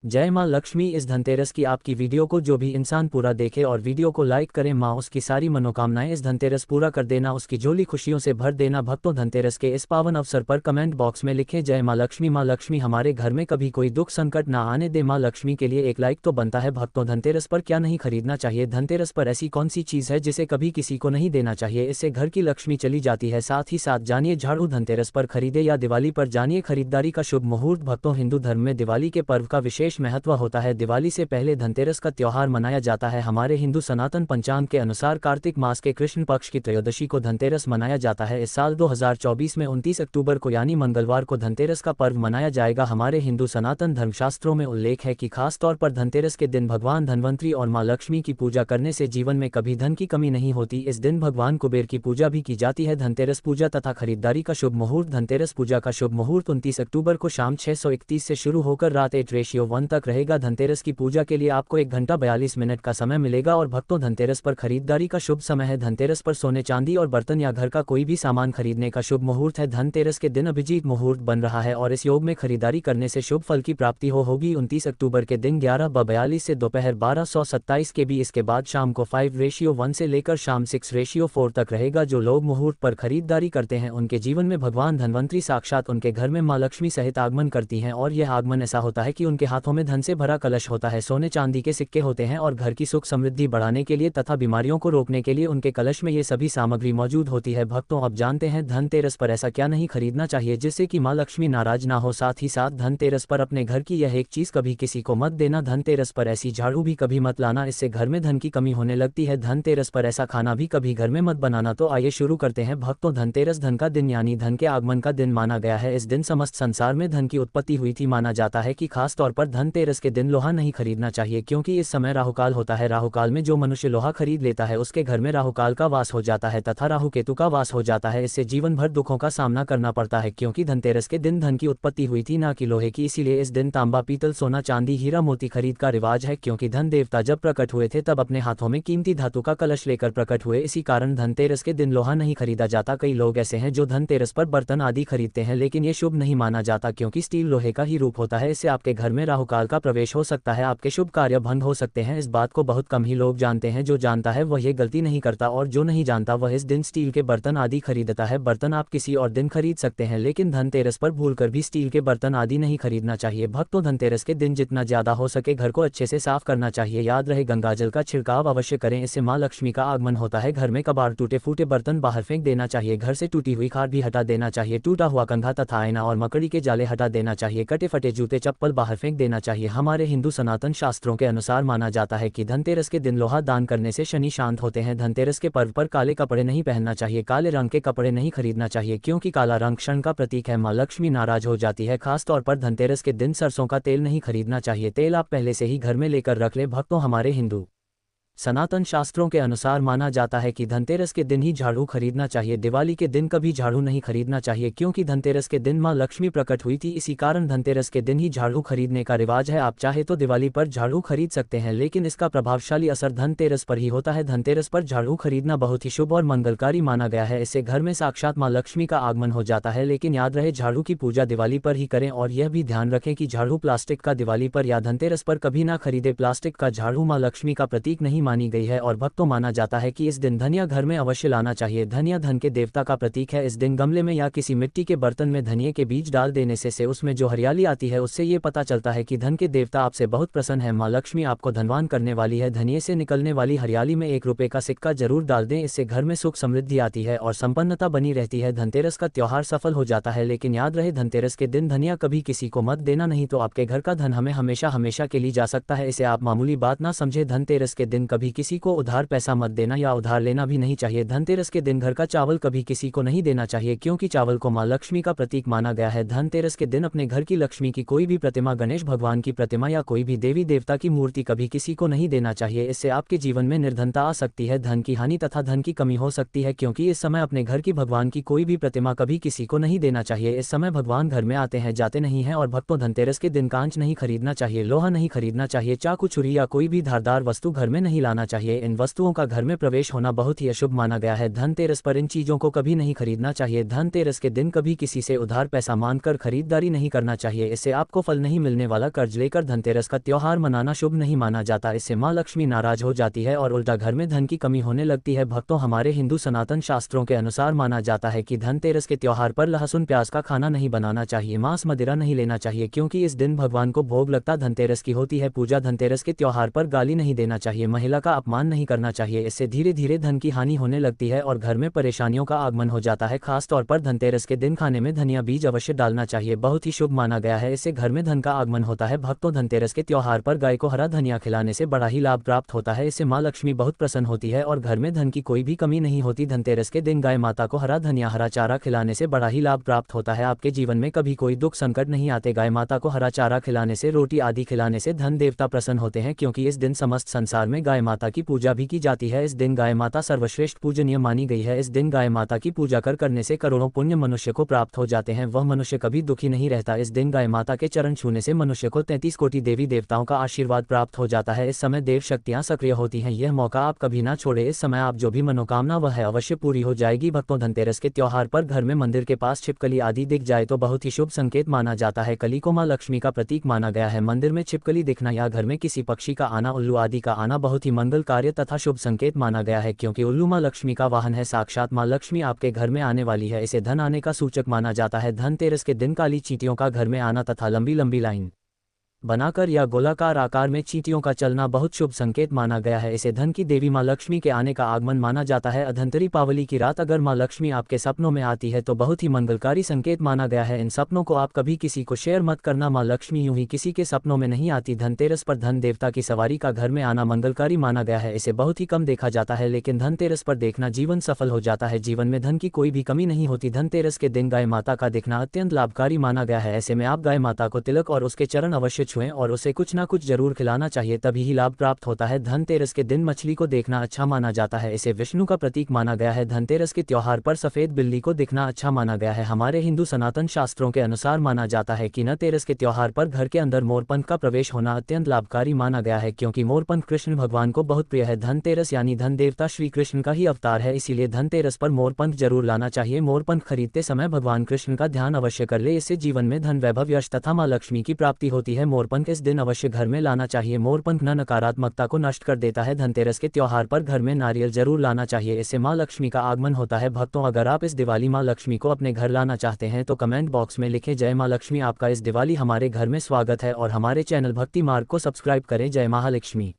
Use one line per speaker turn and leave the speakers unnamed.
जय माँ लक्ष्मी। इस धनतेरस की आपकी वीडियो को जो भी इंसान पूरा देखे और वीडियो को लाइक करे, माँ उसकी सारी मनोकामनाएं इस धनतेरस पूरा कर देना, उसकी झोली खुशियों से भर देना। भक्तों, धनतेरस के इस पावन अवसर पर कमेंट बॉक्स में लिखें जय माँ लक्ष्मी। माँ लक्ष्मी हमारे घर में कभी कोई दुख संकट ना आने दे। माँ लक्ष्मी के लिए एक लाइक तो बनता है। भक्तों, धनतेरस पर क्या नहीं खरीदना चाहिए? धनतेरस पर ऐसी कौन सी चीज़ है जिसे कभी किसी को नहीं देना चाहिए? इससे घर की लक्ष्मी चली जाती है। साथ ही साथ जानिए झाड़ू धनतेरस पर खरीदे या दिवाली पर, जानिए खरीदारी का शुभ मुहूर्त। भक्तों, हिंदू धर्म में दिवाली के पर्व का विशेष महत्व होता है। दिवाली से पहले धनतेरस का त्योहार मनाया जाता है। हमारे हिंदू सनातन पंचांग के अनुसार कार्तिक मास के कृष्ण पक्ष की त्रयोदशी को धनतेरस मनाया जाता है। इस साल 2024 में 29 अक्टूबर को यानी मंगलवार को धनतेरस का पर्व मनाया जाएगा। हमारे हिंदू सनातन धर्मशास्त्रों में उल्लेख है कि खास तौर पर धनतेरस के दिन भगवान धनवंतरी और मां लक्ष्मी की पूजा करने से जीवन में कभी धन की कमी नहीं होती। इस दिन भगवान कुबेर की पूजा भी की जाती है। धनतेरस पूजा तथा खरीदारी का शुभ मुहूर्त। धनतेरस पूजा का शुभ मुहूर्त 29 अक्टूबर को शाम 6:31 से शुरू होकर रात 8:1 तक रहेगा। धनतेरस की पूजा के लिए आपको 1 घंटा 42 मिनट का समय मिलेगा। और भक्तों, धनतेरस पर खरीदारी का शुभ समय है। धनतेरस पर सोने चांदी और बर्तन या घर का कोई भी सामान खरीदने का शुभ मुहूर्त है। धनतेरस के दिन अभिजीत मुहूर्त बन रहा है और इस योग में खरीदारी करने से शुभ फल की प्राप्ति होगी। 29 अक्टूबर के दिन 11:42 से दोपहर 12:27 के बीच, इसके बाद शाम को 5:1 से लेकर शाम 6:4 तक रहेगा। जो लोग मुहूर्त पर खरीदारी करते हैं उनके जीवन में भगवान धनवंतरी साक्षात उनके घर में मां लक्ष्मी सहित आगमन करती हैं। और यह आगमन ऐसा होता है कि उनके हाथों में धन से भरा कलश होता है, सोने चांदी के सिक्के होते हैं और घर की सुख समृद्धि बढ़ाने के लिए तथा बीमारियों को रोकने के लिए उनके कलश में ये सभी सामग्री मौजूद होती है। भक्तों, अब जानते हैं धनतेरस पर ऐसा क्या नहीं खरीदना चाहिए जिससे कि मां लक्ष्मी नाराज ना हो। साथ ही साथ धनतेरस पर अपने घर की यह एक चीज कभी किसी को मत देना। धनतेरस पर ऐसी झाड़ू भी कभी मत लाना, इससे घर में धन की कमी होने लगती है। धनतेरस पर ऐसा खाना भी कभी घर में मत बनाना। तो आइए शुरू करते हैं। भक्तों, धनतेरस धन का दिन यानी धन के आगमन का दिन माना गया है। इस दिन समस्त संसार में धन की उत्पत्ति हुई थी। माना जाता है कि खास तौर पर धनतेरस के दिन लोहा नहीं खरीदना चाहिए, क्योंकि इस समय राहुकाल होता है। राहुकाल में जो मनुष्य लोहा खरीद लेता है उसके घर में राहुकाल का वास हो जाता है तथा राहु केतु का वास हो जाता है। इससे जीवन भर दुखों का सामना करना पड़ता है, क्योंकि धनतेरस के दिन धन की उत्पत्ति हुई थी, ना कि लोहे की। इसीलिए इस दिन तांबा, पीतल, सोना, चांदी, हीरा मोती खरीद का रिवाज है, क्योंकि धन देवता जब प्रकट हुए थे तब अपने हाथों में कीमती धातु का कलश लेकर प्रकट हुए। इसी कारण धनतेरस के दिन लोहा नहीं खरीदा जाता। कई लोग ऐसे हैं जो धनतेरस पर बर्तन आदि खरीदते हैं, लेकिन ये शुभ नहीं माना जाता, क्योंकि स्टील लोहे का ही रूप होता है। इससे आपके घर में राहुकाल का प्रवेश हो सकता है, आपके शुभ कार्य भंग हो सकते हैं। इस बात को बहुत कम ही लोग जानते हैं। जो जानता है वह ये गलती नहीं करता और जो नहीं जानता वह इस दिन स्टील के बर्तन आदि खरीदता है। बर्तन आप किसी और दिन खरीद सकते हैं, लेकिन धनतेरस पर भूलकर भी स्टील के बर्तन आदि नहीं खरीदना चाहिए। भक्तों, धनतेरस के दिन जितना ज्यादा हो सके घर को अच्छे से साफ करना चाहिए। याद रहे, गंगाजल का छिड़काव अवश्य करें, इससे मां लक्ष्मी का आगमन होता है। घर में कबाड़, टूटे फूटे बर्तन बाहर फेंक देना चाहिए। घर से टूटी हुई खाट भी हटा देना चाहिए। टूटा हुआ कंघा तथा आईना और मकड़ी के जाले हटा देना चाहिए। कटे फटे जूते चप्पल बाहर फेंक देना चाहिए। हमारे हिंदू सनातन शास्त्रों के अनुसार माना जाता है कि धनतेरस के दिन लोहा दान करने से शनि शांत होते हैं। धनतेरस के पर्व पर काले कपड़े नहीं पहनना चाहिए। काले रंग के कपड़े नहीं खरीदना चाहिए, क्योंकि काला रंग क्षण का प्रतीक है। मां लक्ष्मी नाराज हो जाती है। खास तौर पर धनतेरस के दिन सरसों का तेल नहीं खरीदना चाहिए। तेल आप पहले से ही घर में लेकर रख ले। भक्तों, हमारे हिंदू सनातन शास्त्रों के अनुसार माना जाता है कि धनतेरस के दिन ही झाड़ू खरीदना चाहिए। दिवाली के दिन कभी झाड़ू नहीं खरीदना चाहिए, क्योंकि धनतेरस के दिन मां लक्ष्मी प्रकट हुई थी। इसी कारण धनतेरस के दिन ही झाड़ू खरीदने का रिवाज है। आप चाहे तो दिवाली पर झाड़ू खरीद सकते हैं, लेकिन इसका प्रभावशाली असर धनतेरस पर ही होता है। धनतेरस पर झाड़ू खरीदना बहुत ही शुभ और मंगलकारी माना गया है। इससे घर में साक्षात मां लक्ष्मी का आगमन हो जाता है। लेकिन याद रहे, झाड़ू की पूजा दिवाली पर ही करें और यह भी ध्यान रखें कि झाड़ू प्लास्टिक का दिवाली पर या धनतेरस पर कभी ना खरीदे। प्लास्टिक का झाड़ू मां लक्ष्मी का प्रतीक नहीं मानी गई है। और भक्तों, माना जाता है कि इस दिन धनिया घर में अवश्य लाना चाहिए। धनिया धन के देवता का प्रतीक है। इस दिन गमले में या किसी मिट्टी के बर्तन में धनिये के बीज डाल देने से उसमें जो हरियाली आती है उससे ये पता चलता है कि धन के देवता आपसे बहुत प्रसन्न है। मां लक्ष्मी आपको धनवान करने वाली है। धनिये से निकलने वाली हरियाली में 1 रुपए का सिक्का जरूर डाल दें, इससे घर में सुख समृद्धि आती है और संपन्नता बनी रहती है। धनतेरस का त्योहार सफल हो जाता है। लेकिन याद रहे, धनतेरस के दिन धनिया कभी किसी को मत देना, नहीं तो आपके घर का धन हमें हमेशा हमेशा के लिए जा सकता है। इसे आप मामूली बात ना समझे। धनतेरस के दिन कभी किसी को उधार पैसा मत देना या उधार लेना भी नहीं चाहिए। धनतेरस के दिन घर का चावल कभी किसी को नहीं देना चाहिए, क्योंकि चावल को मां लक्ष्मी का प्रतीक माना गया है। धनतेरस के दिन अपने घर की लक्ष्मी की कोई भी प्रतिमा, गणेश भगवान की प्रतिमा या कोई भी देवी देवता की मूर्ति कभी किसी को नहीं देना चाहिए। इससे आपके जीवन में निर्धनता आ सकती है, धन की हानि तथा धन की कमी हो सकती है। क्योंकि इस समय अपने घर की भगवान की कोई भी प्रतिमा कभी किसी को नहीं देना चाहिए। इस समय भगवान घर में आते हैं, जाते नहीं हैं। और भक्तों, धनतेरस के दिन कांच नहीं खरीदना चाहिए, लोहा नहीं खरीदना चाहिए, चाकू, छुरी या कोई भी धारदार वस्तु घर में नहीं लाना चाहिए। इन वस्तुओं का घर में प्रवेश होना बहुत ही अशुभ माना गया है। धनतेरस पर इन चीज़ों को कभी नहीं खरीदना चाहिए। धनतेरस के दिन कभी किसी से उधार पैसा मांगकर खरीदारी नहीं करना चाहिए, इससे आपको फल नहीं मिलने वाला। कर्ज लेकर धनतेरस का त्योहार मनाना शुभ नहीं माना जाता, इससे माँ लक्ष्मी नाराज हो जाती है और उल्टा घर में धन की कमी होने लगती है। भक्तों, हमारे हिंदू सनातन शास्त्रों के अनुसार माना जाता है कि धनतेरस के त्योहार पर लहसुन प्याज का खाना नहीं बनाना चाहिए, मांस मदिरा नहीं लेना चाहिए, क्योंकि इस दिन भगवान को भोग लगता धनतेरस की होती है पूजा। धनतेरस के त्योहार पर गाली नहीं देना चाहिए, महिला का अपमान नहीं करना चाहिए, इससे धीरे धीरे धन की हानि होने लगती है और घर में परेशानियों का आगमन हो जाता है। खास तौर पर धनतेरस के दिन खाने में धनिया बीज अवश्य डालना चाहिए, बहुत ही शुभ माना गया है, इससे घर में धन का आगमन होता है। भक्तों, धनतेरस के त्योहार पर गाय को हरा धनिया खिलाने से बड़ा ही लाभ प्राप्त होता है, इससे माँ लक्ष्मी बहुत प्रसन्न होती है और घर में धन की कोई भी कमी नहीं होती। धनतेरस के दिन गाय माता को हरा धनिया हरा चारा खिलाने से बड़ा ही लाभ प्राप्त होता है, आपके जीवन में कभी कोई दुख संकट नहीं आते। गाय माता को हरा चारा खिलाने से, रोटी आदि खिलाने से धन देवता प्रसन्न होते हैं, क्योंकि इस दिन समस्त संसार में गाय माता की पूजा भी की जाती है। इस दिन गाय माता सर्वश्रेष्ठ पूजनीय मानी गई है। इस दिन गाय माता की पूजा करने से करोड़ों पुण्य मनुष्य को प्राप्त हो जाते हैं, वह मनुष्य कभी दुखी नहीं रहता। इस दिन गाय माता के चरण छूने से मनुष्य को 33 कोटि देवी देवताओं का आशीर्वाद प्राप्त हो जाता है। इस समय देव शक्तियां सक्रिय होती हैं, यह मौका आप कभी ना छोड़े। इस समय आप जो भी मनोकामना वह है अवश्य पूरी हो जाएगी। भक्तों, धनतेरस के त्योहार पर घर में मंदिर के पास छिपकली आदि दिख जाए तो बहुत ही शुभ संकेत माना जाता है। कली को माँ लक्ष्मी का प्रतीक माना गया है। मंदिर में छिपकली दिखना या घर में किसी पक्षी का आना, उल्लू आदि का आना बहुत ही मंगल कार्य तथा शुभ संकेत माना गया है, क्योंकि उल्लू माँ लक्ष्मी का वाहन है। साक्षात माँ लक्ष्मी आपके घर में आने वाली है, इसे धन आने का सूचक माना जाता है। धनतेरस के दिन काली चींटियों का घर में आना तथा लंबी लंबी लाइन बनाकर या गोलाकार आकार में चींटियों का चलना बहुत शुभ संकेत माना गया है, इसे धन की देवी माँ लक्ष्मी के आने का आगमन माना जाता है। धनतेरस पावली की रात अगर माँ लक्ष्मी आपके सपनों में आती है तो बहुत ही मंगलकारी संकेत माना गया है। इन सपनों को आप कभी किसी को शेयर मत करना, माँ लक्ष्मी यूं ही किसी के सपनों में नहीं आती। धनतेरस पर धन देवता की सवारी का घर में आना मंगलकारी माना गया है, इसे बहुत ही कम देखा जाता है, लेकिन धनतेरस पर देखना जीवन सफल हो जाता है, जीवन में धन की कोई भी कमी नहीं होती। धनतेरस के दिन गाय माता का देखना अत्यंत लाभकारी माना गया है, ऐसे में आप गाय माता को तिलक और उसके चरण अवश्य छुएं और उसे कुछ ना कुछ जरूर खिलाना चाहिए, तभी ही लाभ प्राप्त होता है। धनतेरस के दिन मछली को देखना अच्छा माना जाता है, इसे विष्णु का प्रतीक माना गया है। धनतेरस के त्योहार पर सफेद बिल्ली को देखना अच्छा माना गया है। हमारे हिंदू सनातन शास्त्रों के अनुसार माना जाता है कि धनतेरस के त्योहार पर घर के अंदर मोरपंख का प्रवेश होना अत्यंत लाभकारी माना गया है, क्योंकि मोरपंख कृष्ण भगवान को बहुत प्रिय है। धनतेरस यानी धन देवता श्री कृष्ण का ही अवतार है, इसीलिए धनतेरस पर मोरपंख जरूर लाना चाहिए। मोरपंख खरीदते समय भगवान कृष्ण का ध्यान अवश्य कर ले, इससे जीवन में धन वैभव यश तथा माँ लक्ष्मी की प्राप्ति होती है। मोरपंख इस दिन अवश्य घर में लाना चाहिए, मोरपंख नकारात्मकता को नष्ट कर देता है। धनतेरस के त्योहार पर घर में नारियल जरूर लाना चाहिए, इससे माँ लक्ष्मी का आगमन होता है। भक्तों, अगर आप इस दिवाली माँ लक्ष्मी को अपने घर लाना चाहते हैं तो कमेंट बॉक्स में लिखें जय माँ लक्ष्मी। आपका इस दिवाली हमारे घर में स्वागत है और हमारे चैनल भक्ति मार्ग को सब्सक्राइब करें। जय महालक्ष्मी।